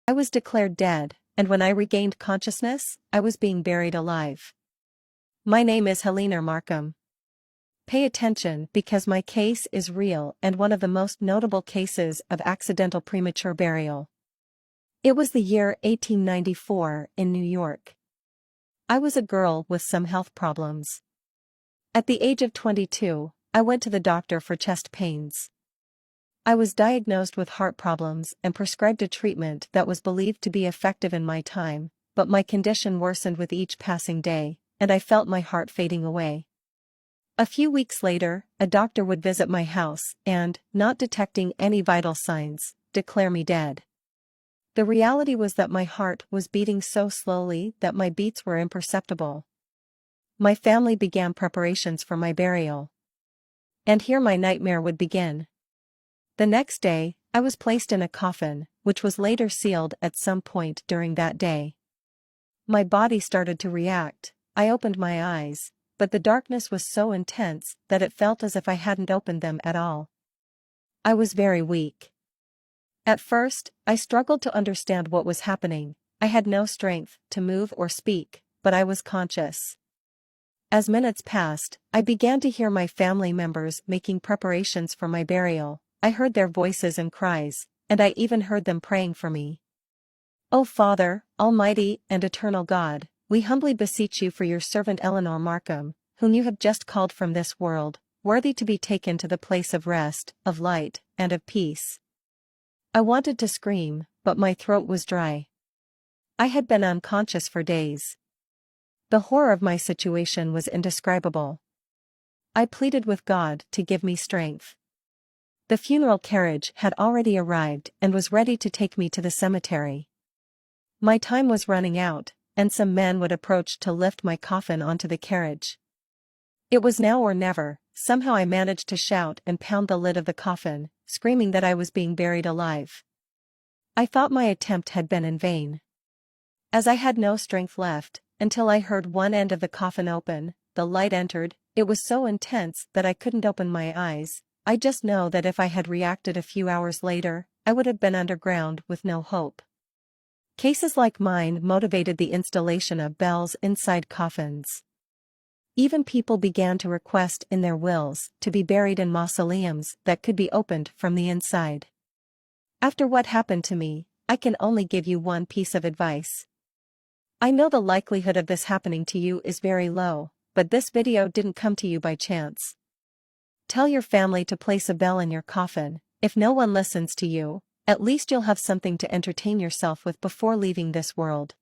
I was declared dead, and when I regained consciousness, I was being buried alive. My name is Helena Markham. Pay attention because my case is real and one of the most notable cases of accidental premature burial. It was the year 1894 in New York. I was a girl with some health problems. At the age of 22, I went to the doctor for chest pains. I was diagnosed with heart problems and prescribed a treatment that was believed to be effective in my time, but my condition worsened with each passing day, and I felt my heart fading away. A few weeks later, a doctor would visit my house and, not detecting any vital signs, declare me dead. The reality was that my heart was beating so slowly that my beats were imperceptible. My family began preparations for my burial. And here my nightmare would begin. The next day, I was placed in a coffin, which was later sealed at some point during that day. My body started to react. I opened my eyes, but the darkness was so intense that it felt as if I hadn't opened them at all. I was very weak. At first, I struggled to understand what was happening. I had no strength to move or speak, but I was conscious. As minutes passed, I began to hear my family members making preparations for my burial. I heard their voices and cries, and I even heard them praying for me. "O Father, Almighty and Eternal God, we humbly beseech you for your servant Eleanor Markham, whom you have just called from this world, worthy to be taken to the place of rest, of light, and of peace." I wanted to scream, but my throat was dry. I had been unconscious for days. The horror of my situation was indescribable. I pleaded with God to give me strength. The funeral carriage had already arrived and was ready to take me to the cemetery. My time was running out, and some men would approach to lift my coffin onto the carriage. It was now or never. Somehow I managed to shout and pound the lid of the coffin, screaming that I was being buried alive. I thought my attempt had been in vain. As I had no strength left, until I heard one end of the coffin open, the light entered. It was so intense that I couldn't open my eyes. I just know that if I had reacted a few hours later, I would have been underground with no hope. Cases like mine motivated the installation of bells inside coffins. Even people began to request in their wills to be buried in mausoleums that could be opened from the inside. After what happened to me, I can only give you one piece of advice. I know the likelihood of this happening to you is very low, but this video didn't come to you by chance. Tell your family to place a bell in your coffin. If no one listens to you, at least you'll have something to entertain yourself with before leaving this world.